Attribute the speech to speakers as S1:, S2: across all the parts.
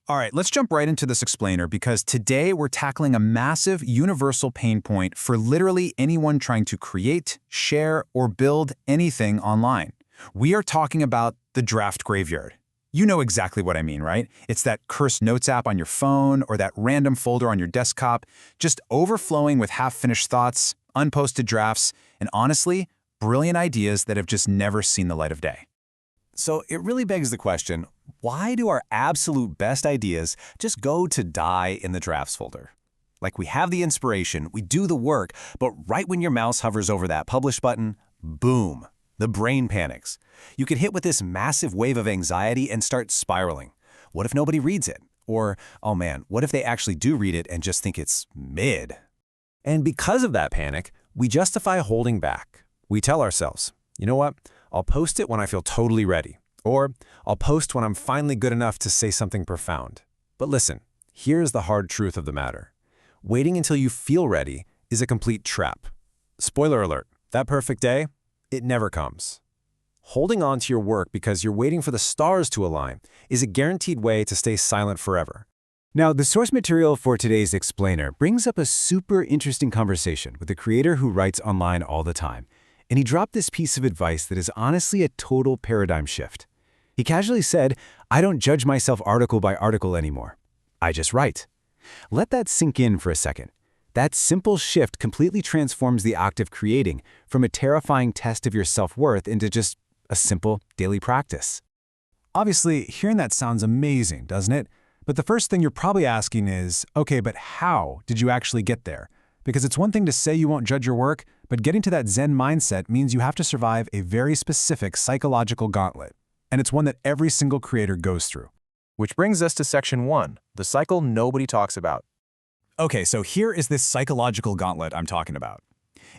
S1: All right, let's jump right into this explainer because today we're tackling a massive universal pain point for literally anyone trying to create, share, or build anything online. We are talking about the draft graveyard. You know exactly what I mean, right? It's that cursed notes app on your phone or that random folder on your desktop, just overflowing with half-finished thoughts, unposted drafts, and honestly, brilliant ideas that have just never seen the light of day.
S2: So it really begs the question, why do our absolute best ideas just go to die in the drafts folder? Like we have the inspiration, we do the work, but right when your mouse hovers over that publish button, boom, the brain panics. You get hit with this massive wave of anxiety and start spiraling. What if nobody reads it? Or, oh man, what if they actually do read it and just think it's mid? And because of that panic, we justify holding back. We tell ourselves, you know what? I'll post it when I feel totally ready. Or I'll post when I'm finally good enough to say something profound. But listen, here's the hard truth of the matter. Waiting until you feel ready is a complete trap. Spoiler alert, that perfect day, it never comes. Holding on to your work because you're waiting for the stars to align is a guaranteed way to stay silent forever. Now, the source material for today's explainer brings up a super interesting conversation with a creator who writes online all the time. And he dropped this piece of advice that is honestly a total paradigm shift. He casually said, I don't judge myself article by article anymore. I just write. Let that sink in for a second. That simple shift completely transforms the act of creating from a terrifying test of your self-worth into just a simple daily practice. Obviously, hearing that sounds amazing, doesn't it? But the first thing you're probably asking is, okay, but how did you actually get there? Because it's one thing to say you won't judge your work, but getting to that Zen mindset means you have to survive a very specific psychological gauntlet. And it's one that every single creator goes through.
S3: Which brings us to section 1, the cycle nobody talks about.
S1: Okay, so here is this psychological gauntlet I'm talking about.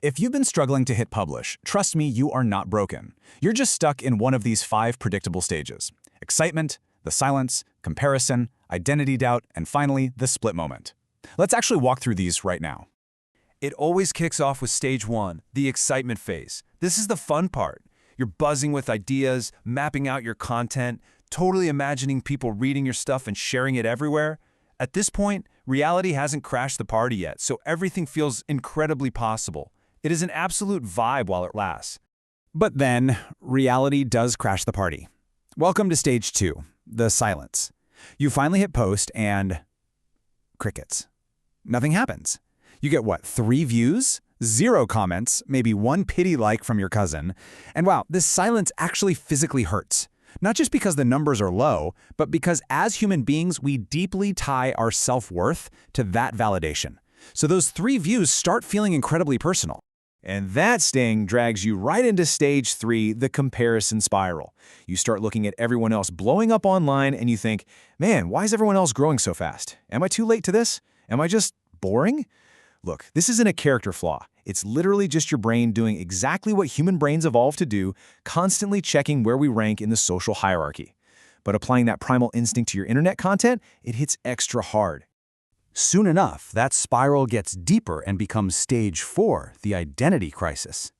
S1: If you've been struggling to hit publish, trust me, you are not broken. You're just stuck in one of these 5 predictable stages: excitement, the silence, comparison, identity doubt, and finally, the split moment. Let's actually walk through these right now.
S4: It always kicks off with stage 1, the excitement phase. This is the fun part. You're buzzing with ideas, mapping out your content, totally imagining people reading your stuff and sharing it everywhere. At this point, reality hasn't crashed the party yet, so everything feels incredibly possible. It is an absolute vibe while it lasts.
S1: But then, reality does crash the party. Welcome to stage 2, the silence. You finally hit post and crickets. Nothing happens. You get what, 3 views? 0 comments, maybe 1 pity like from your cousin. And wow, this silence actually physically hurts. Not just because the numbers are low, but because as human beings, we deeply tie our self-worth to that validation. So those 3 views start feeling incredibly personal. And that sting drags you right into stage 3, the comparison spiral. You start looking at everyone else blowing up online and you think, man, why is everyone else growing so fast? Am I too late to this? Am I just boring? Look, this isn't a character flaw. It's literally just your brain doing exactly what human brains evolved to do, constantly checking where we rank in the social hierarchy. But applying that primal instinct to your internet content, it hits extra hard. Soon enough, that spiral gets deeper and becomes stage 4, the identity crisis.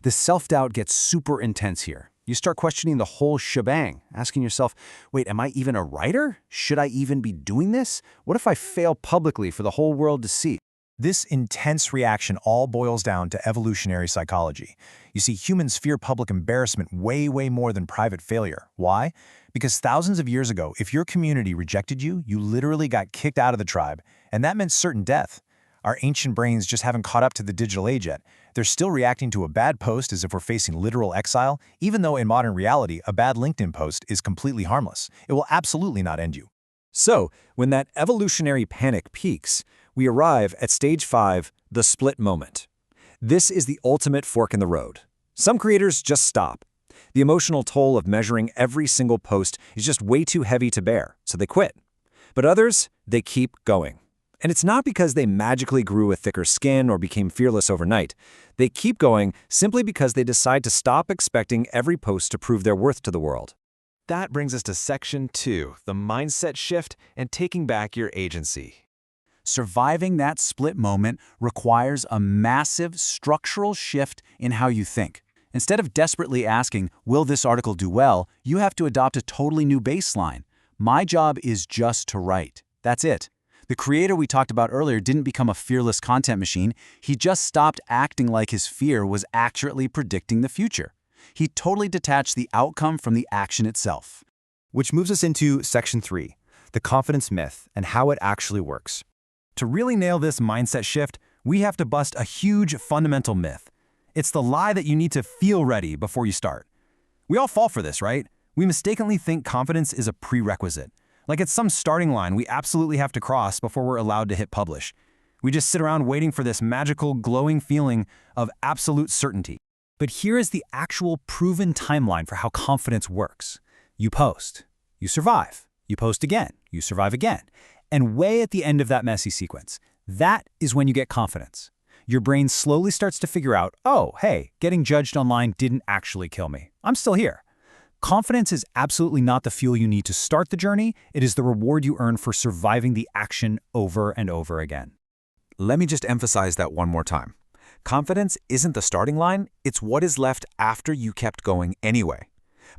S1: The self-doubt gets super intense here. You start questioning the whole shebang, asking yourself, wait, am I even a writer? Should I even be doing this? What if I fail publicly for the whole world to see? This intense reaction all boils down to evolutionary psychology. You see, humans fear public embarrassment way more than private failure. Why? Because thousands of years ago, if your community rejected you, you literally got kicked out of the tribe, and that meant certain death. Our ancient brains just haven't caught up to the digital age yet. They're still reacting to a bad post as if we're facing literal exile, even though in modern reality, a bad LinkedIn post is completely harmless. It will absolutely not end you. So, when that evolutionary panic peaks, we arrive at stage 5, the split moment. This is the ultimate fork in the road. Some creators just stop. The emotional toll of measuring every single post is just way too heavy to bear, so they quit. But others, they keep going. And it's not because they magically grew a thicker skin or became fearless overnight. They keep going simply because they decide to stop expecting every post to prove their worth to the world.
S3: That brings us to section 2, the mindset shift and taking back your agency.
S1: Surviving that split moment requires a massive structural shift in how you think. Instead of desperately asking, will this article do well, you have to adopt a totally new baseline.
S2: My job is just to write. That's it. The creator we talked about earlier didn't become a fearless content machine. He just stopped acting like his fear was accurately predicting the future. He totally detached the outcome from the action itself.
S5: Which moves us into Section 3, the confidence myth and how it actually works.
S4: To really nail this mindset shift, we have to bust a huge fundamental myth. It's the lie that you need to feel ready before you start. We all fall for this, right? We mistakenly think confidence is a prerequisite. Like it's some starting line we absolutely have to cross before we're allowed to hit publish. We just sit around waiting for this magical, glowing feeling of absolute certainty.
S1: But here is the actual proven timeline for how confidence works. You post, you survive, you post again, you survive again. And way at the end of that messy sequence, that is when you get confidence. Your brain slowly starts to figure out, oh, hey, getting judged online didn't actually kill me. I'm still here. Confidence is absolutely not the fuel you need to start the journey. It is the reward you earn for surviving the action over and over again.
S2: Let me just emphasize that one more time. Confidence isn't the starting line, it's what is left after you kept going anyway.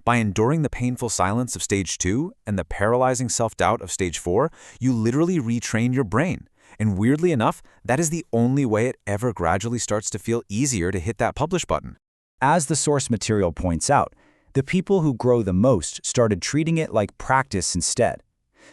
S2: By enduring the painful silence of stage 2 and the paralyzing self-doubt of stage 4, you literally retrain your brain. And weirdly enough, that is the only way it ever gradually starts to feel easier to hit that publish button.
S1: As the source material points out, the people who grow the most started treating it like practice instead.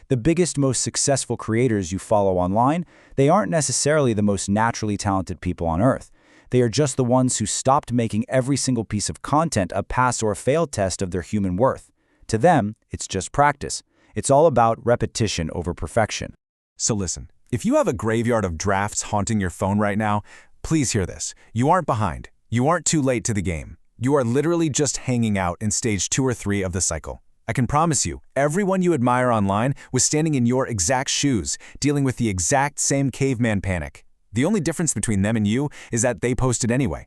S1: The biggest, most successful creators you follow online, they aren't necessarily the most naturally talented people on earth. They are just the ones who stopped making every single piece of content a pass or fail test of their human worth. To them, it's just practice. It's all about repetition over perfection.
S2: So listen, if you have a graveyard of drafts haunting your phone right now, please hear this. You aren't behind. You aren't too late to the game. You are literally just hanging out in stage 2 or 3 of the cycle. I can promise you, everyone you admire online was standing in your exact shoes, dealing with the exact same caveman panic. The only difference between them and you is that they posted anyway.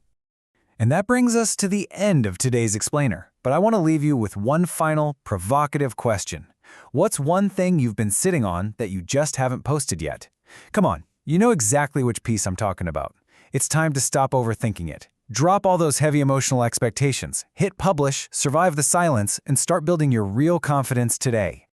S4: And that brings us to the end of today's explainer. But I want to leave you with one final, provocative question. What's one thing you've been sitting on that you just haven't posted yet? Come on, you know exactly which piece I'm talking about. It's time to stop overthinking it. Drop all those heavy emotional expectations, hit publish, survive the silence, and start building your real confidence today.